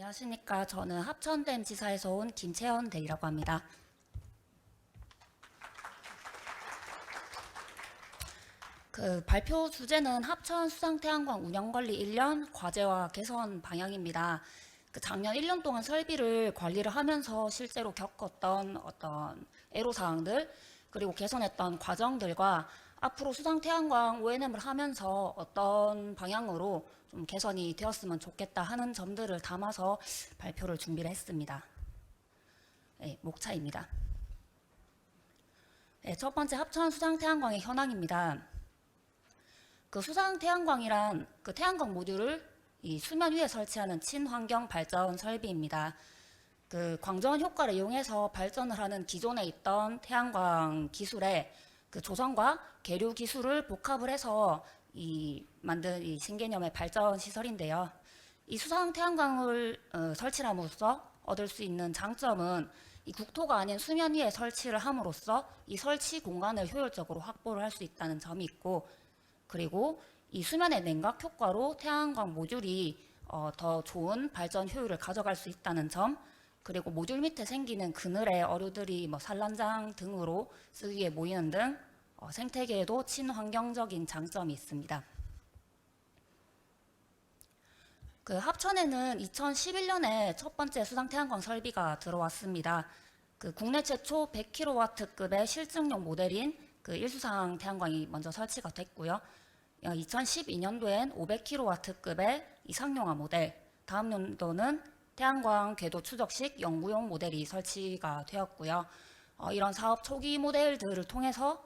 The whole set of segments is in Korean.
안녕하십니까. 저는 합천댐 지사에서 온 김채연 대리라고 합니다. 발표 주제는 합천 수상태양광 운영관리 1년 과제와 개선 방향입니다. 작년 1년 동안 설비를 관리를 하면서 실제로 겪었던 어떤 애로사항들, 그리고 개선했던 과정들과 앞으로 수상태양광 ONM을 하면서 어떤 방향으로 좀 개선이 되었으면 좋겠다 하는 점들을 담아서 발표를 준비를 했습니다. 네, 목차입니다. 네, 첫 번째 합천 수상태양광의 현황입니다. 수상태양광이란 태양광 모듈을 이 수면 위에 설치하는 친환경 발전 설비입니다. 광전 효과를 이용해서 발전을 하는 기존에 있던 태양광 기술에 조성과 계류 기술을 복합을 해서 만든 이 신개념의 발전 시설인데요. 이 수상 태양광을 설치함으로써 얻을 수 있는 장점은 이 국토가 아닌 수면 위에 설치를 함으로써 이 설치 공간을 효율적으로 확보를 할 수 있다는 점이 있고, 그리고 이 수면의 냉각 효과로 태양광 모듈이 더 좋은 발전 효율을 가져갈 수 있다는 점, 그리고 모듈 밑에 생기는 그늘의 어류들이 산란장 등으로 쓰기에 모이는 등 생태계에도 친환경적인 장점이 있습니다. 합천에는 2011년에 첫 번째 수상 태양광 설비가 들어왔습니다. 국내 최초 100kW급의 실증용 모델인 일수상 태양광이 먼저 설치가 됐고요. 2012년도엔 500kW급의 이상용화 모델, 다음 연도는 태양광 궤도 추적식 연구용 모델이 설치가 되었고요. 이런 사업 초기 모델들을 통해서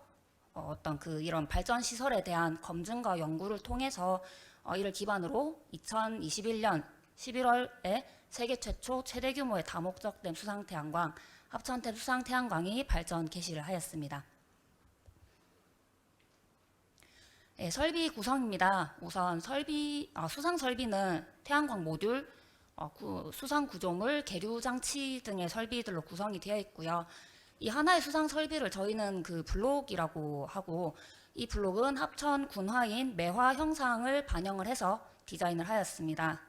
이런 발전 시설에 대한 검증과 연구를 통해서 이를 기반으로 2021년 11월에 세계 최초 최대 규모의 다목적댐 수상태양광, 합천댐 수상태양광이 발전 개시를 하였습니다. 네, 설비 구성입니다. 우선 수상 설비는 태양광 모듈, 수상 구조물, 계류 장치 등의 설비들로 구성이 되어 있고요. 이 하나의 수상 설비를 저희는 블록이라고 하고, 이 블록은 합천 군화인 매화 형상을 반영을 해서 디자인을 하였습니다.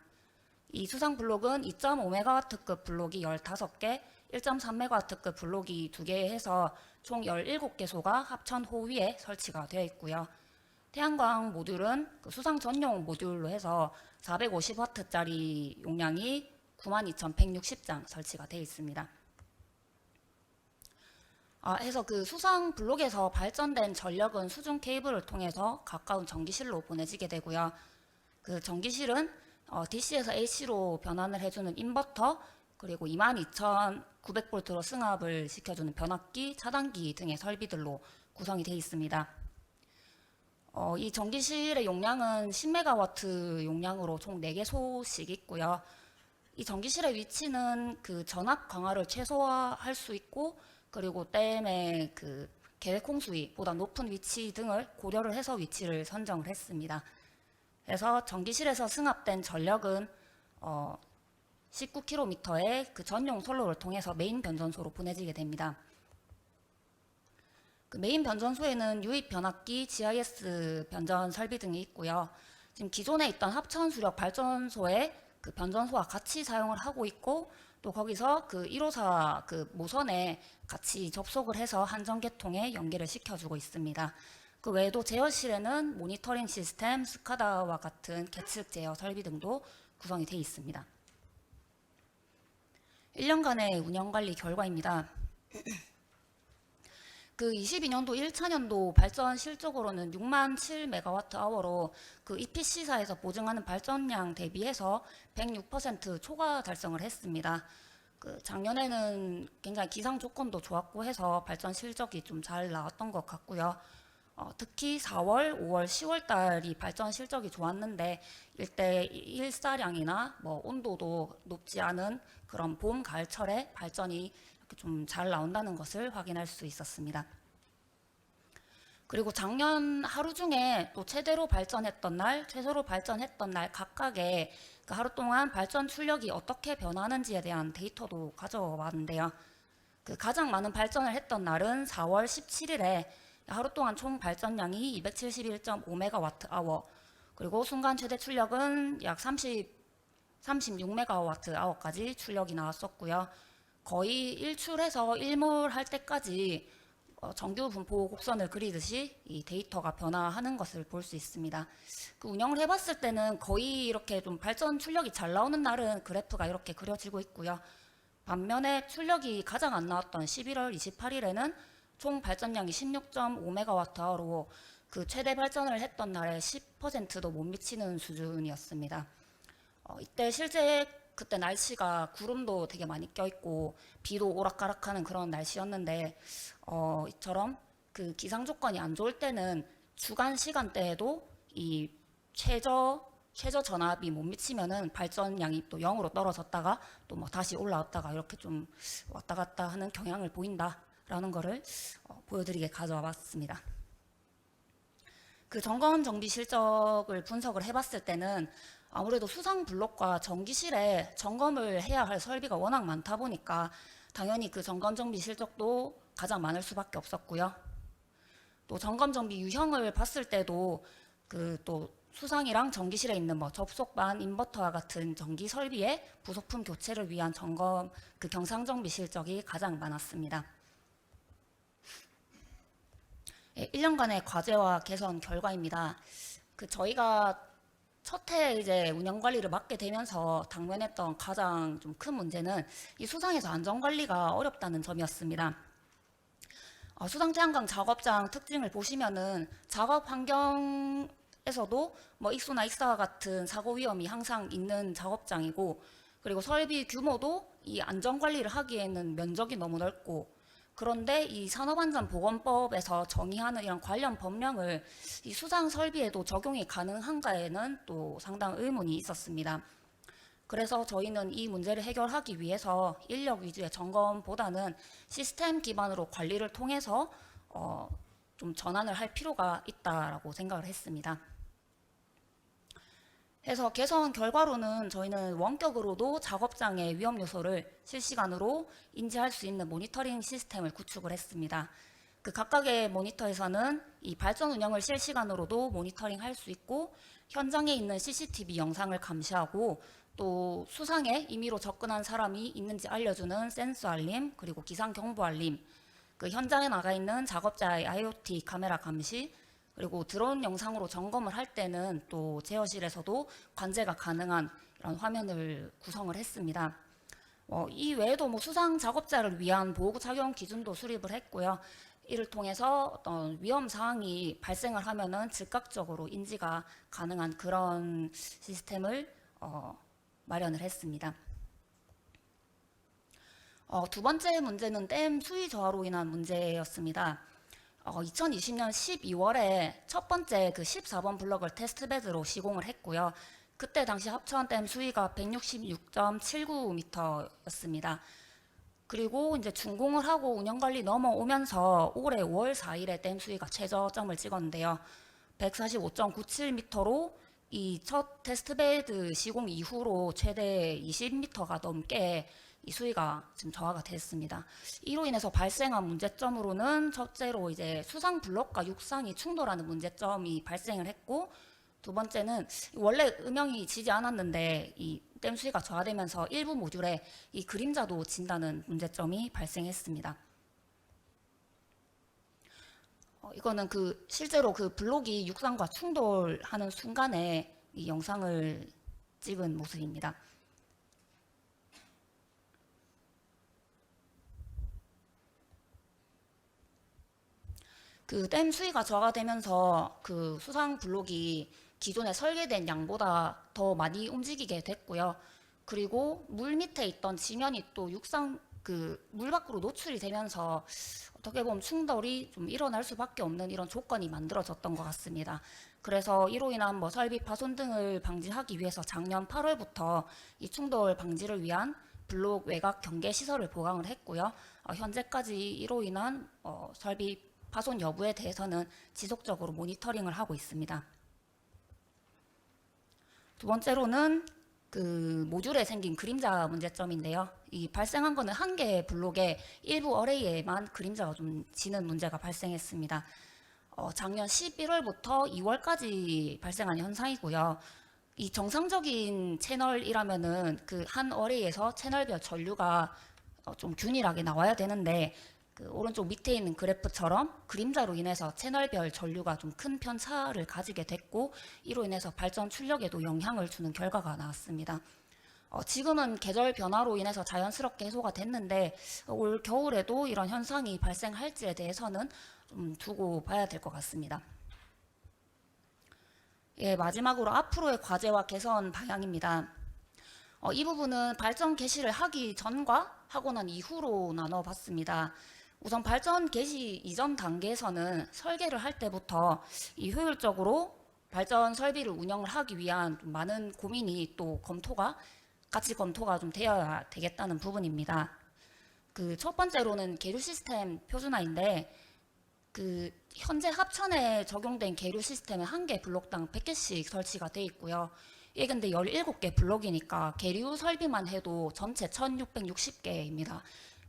이 수상 블록은 2.5MW급 블록이 15개, 1.3MW급 블록이 2개 해서 총 17개소가 합천호 위에 설치가 되어 있고요. 태양광 모듈은 수상 전용 모듈로 해서 450W짜리 용량이 92,160장 설치가 되어 있습니다. 해서 수상 블록에서 발전된 전력은 수중 케이블을 통해서 가까운 전기실로 보내지게 되고요. 전기실은 DC에서 AC로 변환을 해주는 인버터, 그리고 22,900V로 승합을 시켜주는 변압기, 차단기 등의 설비들로 구성이 되어 있습니다. 이 전기실의 용량은 10MW 용량으로 총 4개소씩 있고요. 이 전기실의 위치는 전압 강화를 최소화할 수 있고, 그리고 댐의 계획 홍수위보다 높은 위치 등을 고려를 해서 위치를 선정을 했습니다. 그래서 전기실에서 승합된 전력은 19km의 전용 선로를 통해서 메인 변전소로 보내지게 됩니다. 메인 변전소에는 유입 변압기, GIS 변전 설비 등이 있고요. 지금 기존에 있던 합천 수력 발전소에 변전소와 같이 사용을 하고 있고, 또 거기서 1호사 모선에 같이 접속을 해서 한전계통에 연계를 시켜주고 있습니다. 그 외에도 제어실에는 모니터링 시스템, 스카다와 같은 계측 제어 설비 등도 구성이 되어 있습니다. 1년간의 운영관리 결과입니다. 22년도 1차년도 발전 실적으로는 67MWh로 EPC사에서 보증하는 발전량 대비해서 106% 초과 달성을 했습니다. 작년에는 굉장히 기상 조건도 좋았고 해서 발전 실적이 좀 잘 나왔던 것 같고요. 특히 4월, 5월, 10월 달이 발전 실적이 좋았는데 일대 일사량이나 온도도 높지 않은 그런 봄, 가을철에 발전이 좀 잘 나온다는 것을 확인할 수 있었습니다. 그리고 작년 하루 중에 또 최대로 발전했던 날, 최소로 발전했던 날 각각의 하루 동안 발전 출력이 어떻게 변하는지에 대한 데이터도 가져왔는데요. 가장 많은 발전을 했던 날은 4월 17일에 하루 동안 총 발전량이 271.5MWh, 그리고 순간 최대 출력은 약 36MWh까지 출력이 나왔었고요. 거의 일출해서 일몰할 때까지 정규 분포 곡선을 그리듯이 이 데이터가 변화하는 것을 볼 수 있습니다. 그 운영을 해봤을 때는 거의 이렇게 좀 발전 출력이 잘 나오는 날은 그래프가 이렇게 그려지고 있고요. 반면에 출력이 가장 안 나왔던 11월 28일에는 총 발전량이 16.5MWh로 그 최대 발전을 했던 날에 10%도 못 미치는 수준이었습니다. 이때 실제 그때 날씨가 구름도 되게 많이 껴있고 비도 오락가락하는 그런 날씨였는데 이처럼 그 기상 조건이 안 좋을 때는 주간 시간대에도 이 최저 전압이 못 미치면은 발전량이 또 0으로 떨어졌다가 또 뭐 다시 올라왔다가 이렇게 좀 왔다 갔다 하는 경향을 보인다라는 거를 보여드리게 가져와 봤습니다. 그 점검 정비 실적을 분석을 해봤을 때는 아무래도 수상 블록과 전기실에 점검을 해야 할 설비가 워낙 많다 보니까 당연히 그 점검 정비 실적도 가장 많을 수밖에 없었고요. 또 점검 정비 유형을 봤을 때도 그 또 수상이랑 전기실에 있는 뭐 접속반, 인버터와 같은 전기 설비의 부속품 교체를 위한 점검, 그 경상 정비 실적이 가장 많았습니다. 1년간의 과제와 개선 결과입니다. 그 저희가 첫 해 이제 운영 관리를 맡게 되면서 당면했던 가장 좀 큰 문제는 이 수상에서 안전 관리가 어렵다는 점이었습니다. 수상 태양광 작업장 특징을 보시면은 작업 환경에서도 뭐 익수나 익사와 같은 사고 위험이 항상 있는 작업장이고, 그리고 설비 규모도 이 안전 관리를 하기에는 면적이 너무 넓고, 그런데 이 산업안전보건법에서 정의하는 이런 관련 법령을 이 수상 설비에도 적용이 가능한가에는 또 상당 의문이 있었습니다. 그래서 저희는 이 문제를 해결하기 위해서 인력 위주의 점검보다는 시스템 기반으로 관리를 통해서 좀 전환을 할 필요가 있다라고 생각을 했습니다. 해서 개선 결과로는 저희는 원격으로도 작업장의 위험 요소를 실시간으로 인지할 수 있는 모니터링 시스템을 구축을 했습니다. 그 각각의 모니터에서는 이 발전 운영을 실시간으로도 모니터링 할 수 있고, 현장에 있는 CCTV 영상을 감시하고, 또 수상에 임의로 접근한 사람이 있는지 알려주는 센서 알림, 그리고 기상 경보 알림, 그 현장에 나가 있는 작업자의 IoT 카메라 감시, 그리고 드론 영상으로 점검을 할 때는 또 제어실에서도 관제가 가능한 이런 화면을 구성을 했습니다. 이 외에도 뭐 수상 작업자를 위한 보호구 착용 기준도 수립을 했고요. 이를 통해서 어떤 위험 사항이 발생을 하면은 즉각적으로 인지가 가능한 그런 시스템을 마련을 했습니다. 두 번째 문제는 댐 수위 저하로 인한 문제였습니다. 2020년 12월에 첫 번째 그 14번 블럭을 테스트베드로 시공을 했고요. 그때 당시 합천댐 수위가 166.79m였습니다. 그리고 이제 준공을 하고 운영관리 넘어오면서 올해 5월 4일에 댐 수위가 최저점을 찍었는데요. 145.97m로 이 첫 테스트베드 시공 이후로 최대 20m가 넘게 이 수위가 지금 저하가 됐습니다. 이로 인해서 발생한 문제점으로는 첫째로 이제 수상 블록과 육상이 충돌하는 문제점이 발생을 했고, 두 번째는 원래 음영이 지지 않았는데 이 댐 수위가 저하되면서 일부 모듈에 이 그림자도 진다는 문제점이 발생했습니다. 이거는 그 실제로 그 블록이 육상과 충돌하는 순간에 이 영상을 찍은 모습입니다. 그 댐 수위가 저하되면서 그 수상 블록이 기존에 설계된 양보다 더 많이 움직이게 됐고요. 그리고 물 밑에 있던 지면이 또 육상 그 물 밖으로 노출이 되면서 어떻게 보면 충돌이 좀 일어날 수밖에 없는 이런 조건이 만들어졌던 것 같습니다. 그래서 이로 인한 뭐 설비 파손 등을 방지하기 위해서 작년 8월부터 이 충돌 방지를 위한 블록 외곽 경계 시설을 보강을 했고요. 현재까지 이로 인한 설비 파손 여부에 대해서는 지속적으로 모니터링을 하고 있습니다. 두 번째로는 그 모듈에 생긴 그림자 문제점인데요. 이 발생한 거는 한 개의 블록의 일부 어레이에만 그림자가 좀 지는 문제가 발생했습니다. 작년 11월부터 2월까지 발생한 현상이고요. 이 정상적인 채널이라면은 그 한 어레이에서 채널별 전류가 좀 균일하게 나와야 되는데, 그 오른쪽 밑에 있는 그래프처럼 그림자로 인해서 채널별 전류가 좀 큰 편차를 가지게 됐고, 이로 인해서 발전 출력에도 영향을 주는 결과가 나왔습니다. 지금은 계절 변화로 인해서 자연스럽게 해소가 됐는데, 올 겨울에도 이런 현상이 발생할지에 대해서는 좀 두고 봐야 될 것 같습니다. 예, 마지막으로 앞으로의 과제와 개선 방향입니다. 이 부분은 발전 개시를 하기 전과 하고 난 이후로 나눠봤습니다. 우선 발전 개시 이전 단계에서는 설계를 할 때부터 이 효율적으로 발전 설비를 운영을 하기 위한 좀 많은 고민이 또 같이 검토가 좀 되어야 되겠다는 부분입니다. 그 첫 번째로는 계류 시스템 표준화인데, 그 현재 합천에 적용된 계류 시스템은 한 개 블록당 100개씩 설치가 돼 있고요. 이게 근데 17개 블록이니까 계류 설비만 해도 전체 1660개입니다.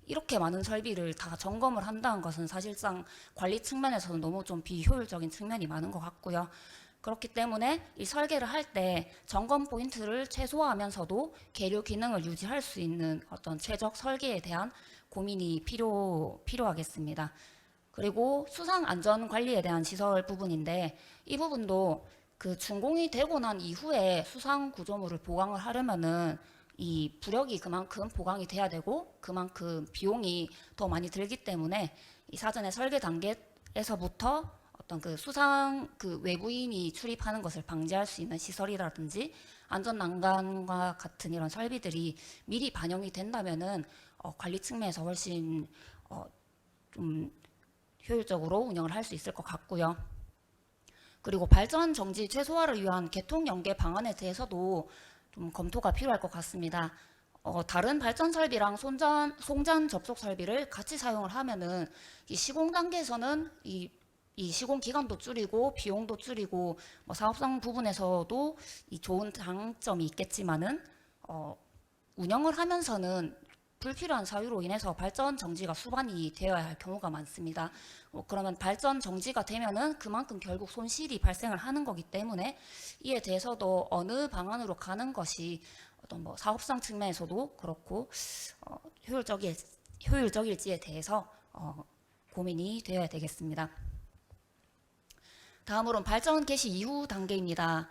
이렇게 많은 설비를 다 점검을 한다는 것은 사실상 관리 측면에서는 너무 좀 비효율적인 측면이 많은 것 같고요. 그렇기 때문에 이 설계를 할 때 점검 포인트를 최소화하면서도 계류 기능을 유지할 수 있는 어떤 최적 설계에 대한 고민이 필요하겠습니다. 그리고 수상 안전 관리에 대한 시설 부분인데, 이 부분도 그 준공이 되고 난 이후에 수상 구조물을 보강을 하려면은 이 부력이 그만큼 보강이 돼야 되고 그만큼 비용이 더 많이 들기 때문에 이 사전에 설계 단계에서부터 어떤 그 수상 그 외부인이 출입하는 것을 방지할 수 있는 시설이라든지 안전 난간과 같은 이런 설비들이 미리 반영이 된다면은 관리 측면에서 훨씬 좀 효율적으로 운영을 할 수 있을 것 같고요. 그리고 발전 정지 최소화를 위한 개통 연계 방안에 대해서도 좀 검토가 필요할 것 같습니다. 다른 발전 설비랑 송전 접속 설비를 같이 사용을 하면은 이 시공 단계에서는 이 시공 기간도 줄이고 비용도 줄이고 뭐 사업성 부분에서도 이 좋은 장점이 있겠지만은 운영을 하면서는 불필요한 사유로 인해서 발전 정지가 수반이 되어야 할 경우가 많습니다. 그러면 발전 정지가 되면은 그만큼 결국 손실이 발생을 하는 거기 때문에 이에 대해서도 어느 방안으로 가는 것이 어떤 뭐 사업성 측면에서도 그렇고 효율적일지에 대해서 고민이 되어야 되겠습니다. 다음으로는 발전 개시 이후 단계입니다.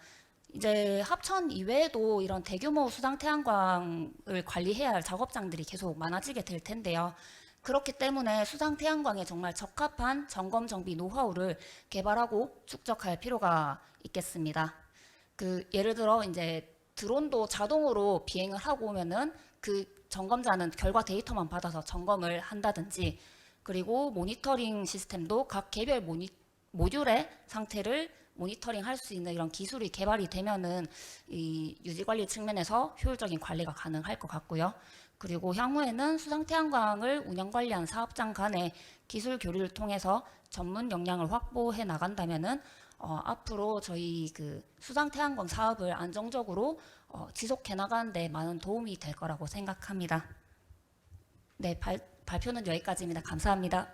이제 합천 이외에도 이런 대규모 수상 태양광을 관리해야 할 작업장들이 계속 많아지게 될 텐데요. 그렇기 때문에 수상 태양광에 정말 적합한 점검 정비 노하우를 개발하고 축적할 필요가 있겠습니다. 그 예를 들어 이제 드론도 자동으로 비행을 하고 오면은 그 점검자는 결과 데이터만 받아서 점검을 한다든지, 그리고 모니터링 시스템도 각 개별 모듈의 상태를 모니터링 할 수 있는 이런 기술이 개발이 되면은 이 유지 관리 측면에서 효율적인 관리가 가능할 것 같고요. 그리고 향후에는 수상 태양광을 운영 관리한 사업장 간의 기술 교류를 통해서 전문 역량을 확보해 나간다면은 앞으로 저희 그 수상 태양광 사업을 안정적으로 지속해 나가는 데 많은 도움이 될 거라고 생각합니다. 네, 발표는 여기까지입니다. 감사합니다.